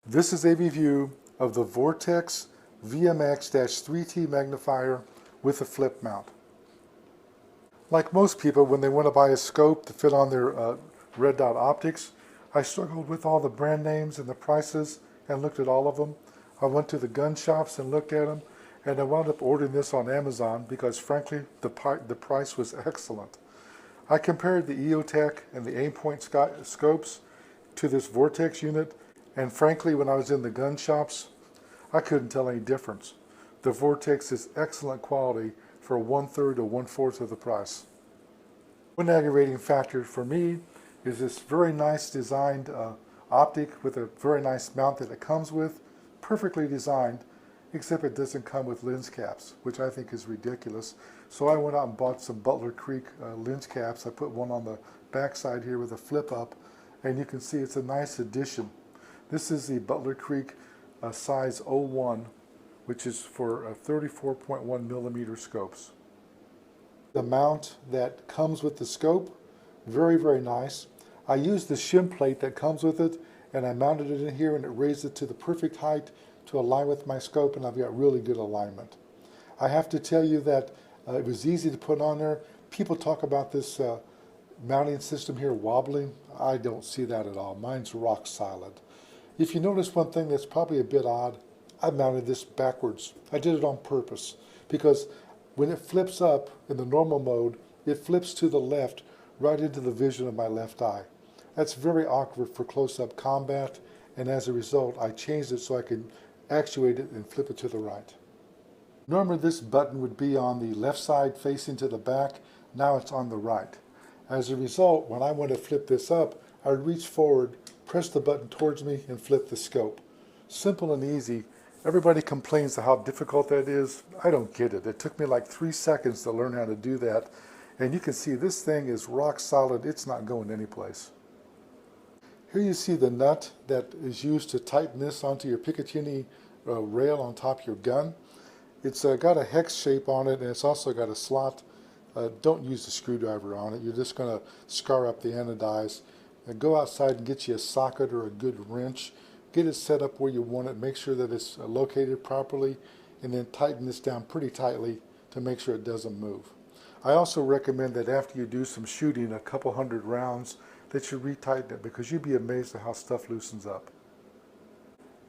This is a review of the Vortex VMX-3T magnifier with a flip mount. Like most people, when they want to buy a scope to fit on their red dot optics, I struggled with all the brand names and the prices and looked at all of them. I went to the gun shops and looked at them, and I wound up ordering this on Amazon because frankly the price was excellent. I compared the EOTech and the Aimpoint scopes to this Vortex unit, and frankly when I was in the gun shops I couldn't tell any difference. The Vortex is excellent quality for 1/3 to 1/4 of the price. One aggravating factor for me is this very nice designed optic with a very nice mount that it comes with, perfectly designed, except it doesn't come with lens caps, which I think is ridiculous. So I went out and bought some Butler Creek lens caps. I put one on the back side here with a flip up, and you can see it's a nice addition. This is the Butler Creek size 01, which is for 34.1 millimeter scopes. The mount that comes with the scope, very, very nice. I used the shim plate that comes with it, and I mounted it in here, and it raised it to the perfect height to align with my scope, and I've got really good alignment. I have to tell you that it was easy to put on there. People talk about this mounting system here wobbling. I don't see that at all. Mine's rock solid. If you notice one thing that's probably a bit odd, I mounted this backwards. I did it on purpose because when it flips up in the normal mode, it flips to the left right into the vision of my left eye. That's very awkward for close-up combat, and as a result I changed it so I could actuate it and flip it to the right. Normally this button would be on the left side facing to the back. Now it's on the right. As a result, when I want to flip this up, I would reach forward, press the button towards me, and flip the scope. Simple and easy. Everybody complains of how difficult that is. I don't get it. It took me like 3 seconds to learn how to do that. And you can see this thing is rock solid. It's not going anyplace. Here you see the nut that is used to tighten this onto your Picatinny rail on top of your gun. It's got a hex shape on it, and it's also got a slot. Don't use the screwdriver on it. You're just going to scar up the anodize. Go outside and get you a socket or a good wrench. Get it set up where you want it. Make sure that it's located properly, and then tighten this down pretty tightly to make sure it doesn't move. I also recommend that after you do some shooting, a couple hundred rounds, that you retighten it, because you'd be amazed at how stuff loosens up.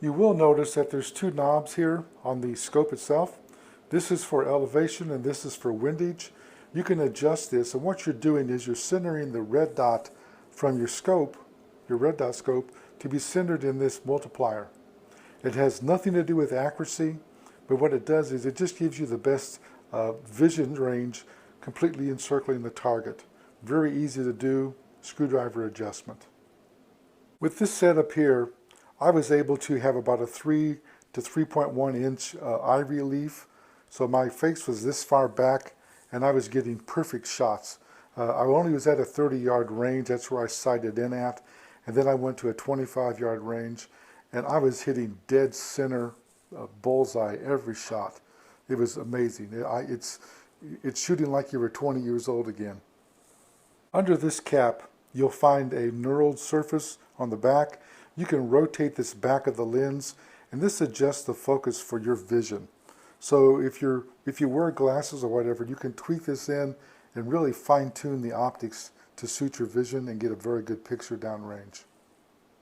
You will notice that there's two knobs here on the scope itself. This is for elevation and this is for windage. You can adjust this, and what you're doing is you're centering the red dot from your scope, your red dot scope, to be centered in this multiplier. It has nothing to do with accuracy, but what it does is it just gives you the best vision range, completely encircling the target. Very easy to do, screwdriver adjustment. With this setup here, I was able to have about a 3 to 3.1 inch eye relief. So my face was this far back, and I was getting perfect shots. I only was at a 30-yard range. That's where I sighted in at. And then I went to a 25-yard range, and I was hitting dead center bullseye every shot. It was amazing. It's shooting like you were 20 years old again. Under this cap, you'll find a knurled surface on the back. You can rotate this back of the lens, and this adjusts the focus for your vision. So if you wear glasses or whatever, you can tweak this in and really fine-tune the optics to suit your vision and get a very good picture downrange.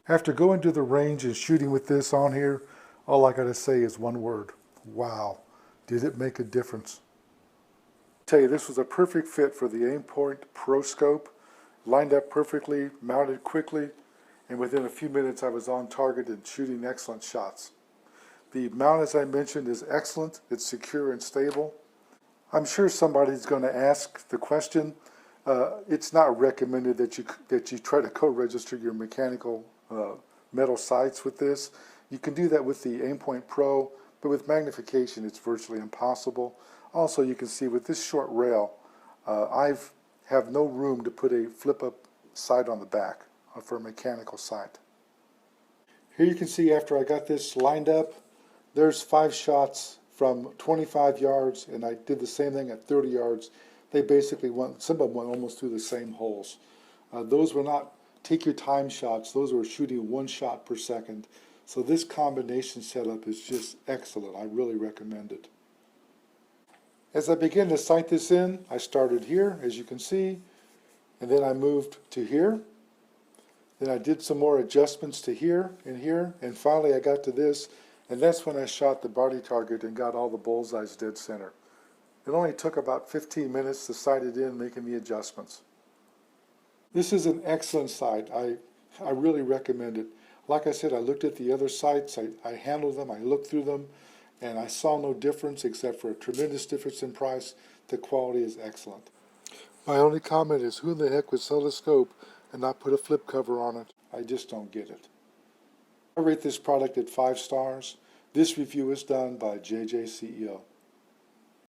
After going to the range and shooting with this on here, all I gotta say is one word: wow, did it make a difference. I tell you, this was a perfect fit for the Aimpoint Pro Scope. Lined up perfectly, mounted quickly, and within a few minutes I was on target and shooting excellent shots. The mount, as I mentioned, is excellent. It's secure and stable. I'm sure somebody's going to ask the question. It's not recommended that you try to co-register your mechanical metal sights with this. You can do that with the Aimpoint Pro, but with magnification it's virtually impossible. Also, you can see with this short rail, I have no room to put a flip-up sight on the back for a mechanical sight. Here you can see after I got this lined up, there's 5 shots from 25 yards, and I did the same thing at 30 yards. They basically went, some of them went almost through the same holes. Those were not take your time shots. Those were shooting 1 shot per second. So this combination setup is just excellent. I really recommend it. As I begin to sight this in, I started here, as you can see, and then I moved to here. Then I did some more adjustments to here, and finally I got to this, and that's when I shot the body target and got all the bullseyes dead center. It only took about 15 minutes to sight it in, making the adjustments. This is an excellent sight. I really recommend it. Like I said, I looked at the other sights, I handled them, I looked through them, and I saw no difference except for a tremendous difference in price. The quality is excellent. My only comment is, who in the heck would sell a scope and not put a flip cover on it? I just don't get it. I rate this product at 5 stars. This review is done by JJ CEO.